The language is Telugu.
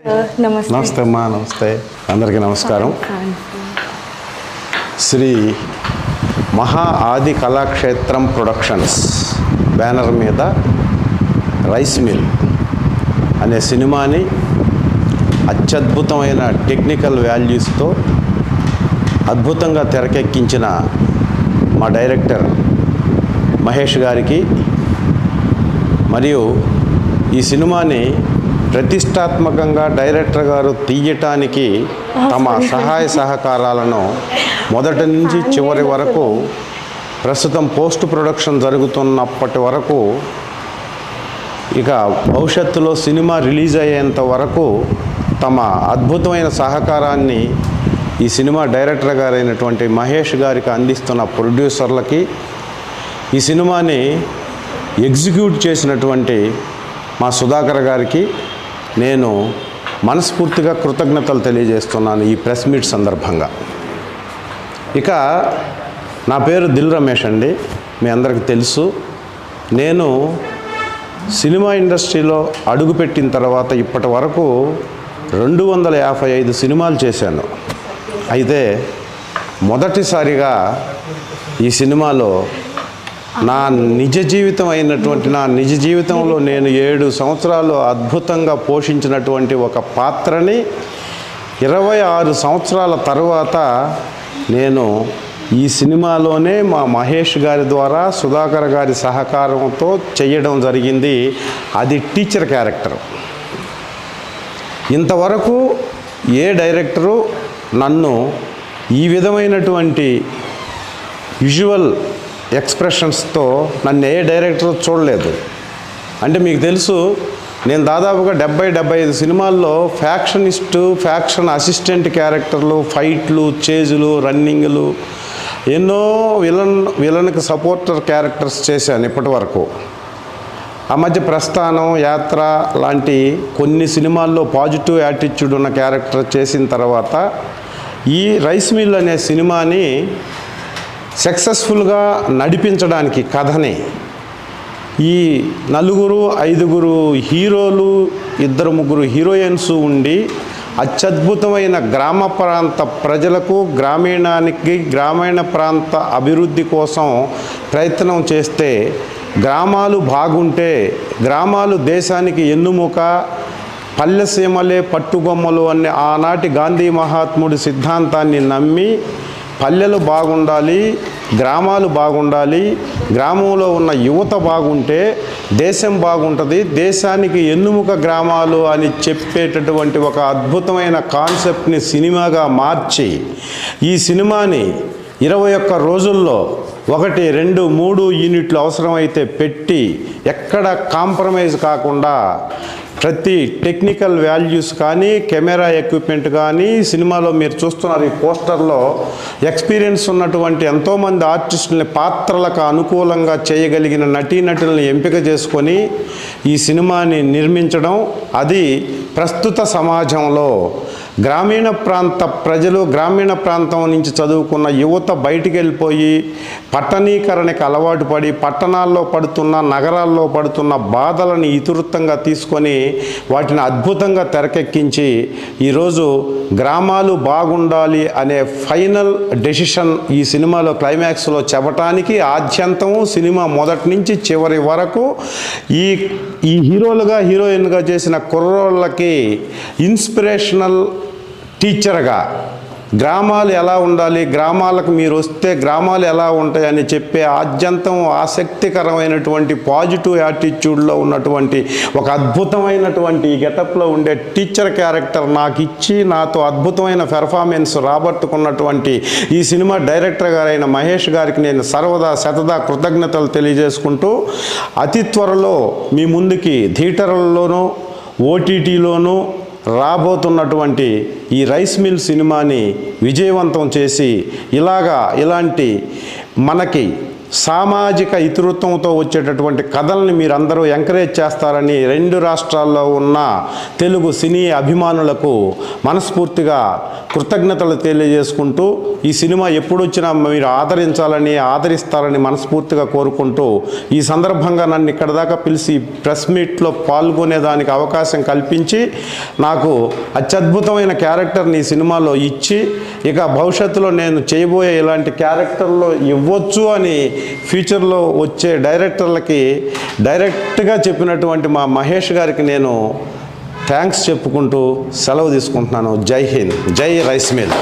నమస్తే అమ్మా. నమస్తే అందరికీ నమస్కారం. శ్రీ మహా ఆది కళాక్షేత్రం ప్రొడక్షన్స్ బ్యానర్ మీద రైస్ మిల్ అనే సినిమాని అత్యద్భుతమైన టెక్నికల్ వాల్యూస్తో అద్భుతంగా తెరకెక్కించిన మా డైరెక్టర్ మహేష్ గారికి మరియు ఈ సినిమాని ప్రతిష్టాత్మకంగా డైరెక్టర్ గారు తీయటానికి తమ సహాయ సహకారాలను మొదటి నుంచి చివరి వరకు ప్రస్తుతం పోస్ట్ ప్రొడక్షన్ జరుగుతున్నప్పటి వరకు ఇక భవిష్యత్తులో సినిమా రిలీజ్ అయ్యేంత వరకు తమ అద్భుతమైన సహకారాన్ని ఈ సినిమా డైరెక్టర్ గారైనటువంటి మహేష్ గారికి అందిస్తున్న ప్రొడ్యూసర్లకి, ఈ సినిమాని ఎగ్జిక్యూట్ చేసినటువంటి మా సుధాకర్ గారికి నేను మనస్ఫూర్తిగా కృతజ్ఞతలు తెలియజేస్తున్నాను ఈ ప్రెస్ మీట్ సందర్భంగా. ఇక నా పేరు దిల్ రమేష్ అండి. మీ అందరికీ తెలుసు. నేను సినిమా ఇండస్ట్రీలో అడుగుపెట్టిన తర్వాత ఇప్పటి వరకు 255 సినిమాలు చేశాను. అయితే మొదటిసారిగా ఈ సినిమాలో నా నిజ జీవితంలో నేను 7 సంవత్సరాలు అద్భుతంగా పోషించినటువంటి ఒక పాత్రని 26 సంవత్సరాల తర్వాత నేను ఈ సినిమాలోనే మా మహేష్ గారి ద్వారా సుధాకర్ గారి సహకారంతో చేయడం జరిగింది. అది టీచర్ క్యారెక్టర్. ఇంతవరకు ఏ డైరెక్టరు నన్ను ఈ విధమైనటువంటి విజువల్ ఎక్స్ప్రెషన్స్తో నన్ను ఏ డైరెక్టర్ చూడలేదు. అంటే మీకు తెలుసు, నేను దాదాపుగా 70-75 సినిమాల్లో ఫ్యాక్షన్ అసిస్టెంట్ క్యారెక్టర్లు, ఫైట్లు, చేజులు, రన్నింగ్లు, ఎన్నో విలన్కి సపోర్టర్ క్యారెక్టర్స్ చేశాను ఇప్పటి వరకు. ఆ మధ్య ప్రస్థానం, యాత్ర లాంటి కొన్ని సినిమాల్లో పాజిటివ్ యాటిట్యూడ్ ఉన్న క్యారెక్టర్ చేసిన తర్వాత ఈ రైస్ మిల్ అనే సినిమాని సక్సెస్ఫుల్గా నడిపించడానికి కథని ఈ 4-5 హీరోలు, 2-3 హీరోయిన్స్ ఉండి అత్యద్భుతమైన గ్రామ ప్రాంత ప్రజలకు, గ్రామీణ ప్రాంత అభివృద్ధి కోసం ప్రయత్నం చేస్తే, గ్రామాలు బాగుంటే గ్రామాలు దేశానికి ఎన్నుముక, పల్లెసీమలే పట్టుబొమ్మలు అనే ఆనాటి గాంధీ మహాత్ముడి సిద్ధాంతాన్ని నమ్మి పల్లెలు బాగుండాలి, గ్రామాలు బాగుండాలి, గ్రామంలో ఉన్న యువత బాగుంటే దేశం బాగుంటుంది, దేశానికి ఎన్నుముక గ్రామాలు అని చెప్పేటటువంటి ఒక అద్భుతమైన కాన్సెప్ట్ని సినిమాగా మార్చి ఈ సినిమాని 21 రోజుల్లో 1, 2, 3 యూనిట్లు అవసరమైతే పెట్టి ఎక్కడ కాంప్రమైజ్ కాకుండా ప్రతి టెక్నికల్ వాల్యూస్ కానీ, కెమెరా ఎక్విప్మెంట్ కానీ, సినిమాలో మీరు చూస్తున్నారు ఈ పోస్టర్లో ఎక్స్పీరియన్స్ ఉన్నటువంటి ఎంతోమంది ఆర్టిస్టులని పాత్రలకు అనుకూలంగా చేయగలిగిన నటీనటులను ఎంపిక చేసుకొని ఈ సినిమాని నిర్మించడం, అది ప్రస్తుత సమాజంలో గ్రామీణ ప్రాంత ప్రజలు, గ్రామీణ ప్రాంతం నుంచి చదువుకున్న యువత బయటికి వెళ్ళిపోయి పట్టణీకరణకి అలవాటు పడి పట్టణాల్లో పడుతున్న, నగరాల్లో పడుతున్న బాధలను ఇతివృత్తంగా తీసుకొని వాటిని అద్భుతంగా తెరకెక్కించి ఈరోజు గ్రామాలు బాగుండాలి అనే ఫైనల్ డెసిషన్ ఈ సినిమాలో క్లైమాక్స్లో చెప్పటానికి ఆద్యంతము సినిమా మొదటి నుంచి చివరి వరకు ఈ హీరోలుగా, హీరోయిన్గా చేసిన కుర్రోళ్ళకి ఇన్స్పిరేషనల్ టీచర్గా గ్రామాలు ఎలా ఉండాలి, గ్రామాలకు మీరు వస్తే గ్రామాలు ఎలా ఉంటాయని చెప్పే ఆద్యంతం ఆసక్తికరమైనటువంటి పాజిటివ్ యాటిట్యూడ్లో ఉన్నటువంటి ఒక అద్భుతమైనటువంటి ఈ గెటప్లో ఉండే టీచర్ క్యారెక్టర్ నాకు ఇచ్చి నాతో అద్భుతమైన పెర్ఫార్మెన్స్ రాబట్టుకున్నటువంటి ఈ సినిమా డైరెక్టర్ గారైన మహేష్ గారికి నేను శతదా కృతజ్ఞతలు తెలియజేసుకుంటూ అతి త్వరలో మీ ముందుకి థియేటర్లలోనూ ఓటీటీలోనూ రాబోతున్నటువంటి ఈ రైస్ మిల్ సినిమాని విజయవంతం చేసి ఇలాంటి మనకి సామాజిక ఇతివృత్తంతో వచ్చేటటువంటి కథల్ని మీరందరూ ఎంకరేజ్ చేస్తారని 2 రాష్ట్రాల్లో ఉన్న తెలుగు సినీ అభిమానులకు మనస్ఫూర్తిగా కృతజ్ఞతలు తెలియజేసుకుంటూ ఈ సినిమా ఎప్పుడు వచ్చినా మీరు ఆదరిస్తారని మనస్ఫూర్తిగా కోరుకుంటూ ఈ సందర్భంగా నన్ను ఇక్కడ దాకా పిలిచి ప్రెస్ మీట్లో పాల్గొనేదానికి అవకాశం కల్పించి నాకు అత్యద్భుతమైన క్యారెక్టర్ని ఈ సినిమాలో ఇచ్చి ఇక భవిష్యత్తులో నేను చేయబోయే ఇలాంటి క్యారెక్టర్లో ఇవ్వచ్చు అని ఫ్యూచర్లో వచ్చే డైరెక్టర్లకి డైరెక్ట్గా చెప్పినటువంటి మా మహేష్ గారికి నేను థ్యాంక్స్ చెప్పుకుంటూ సెలవు తీసుకుంటున్నాను. జై హింద్, జై రైస్ మిల్.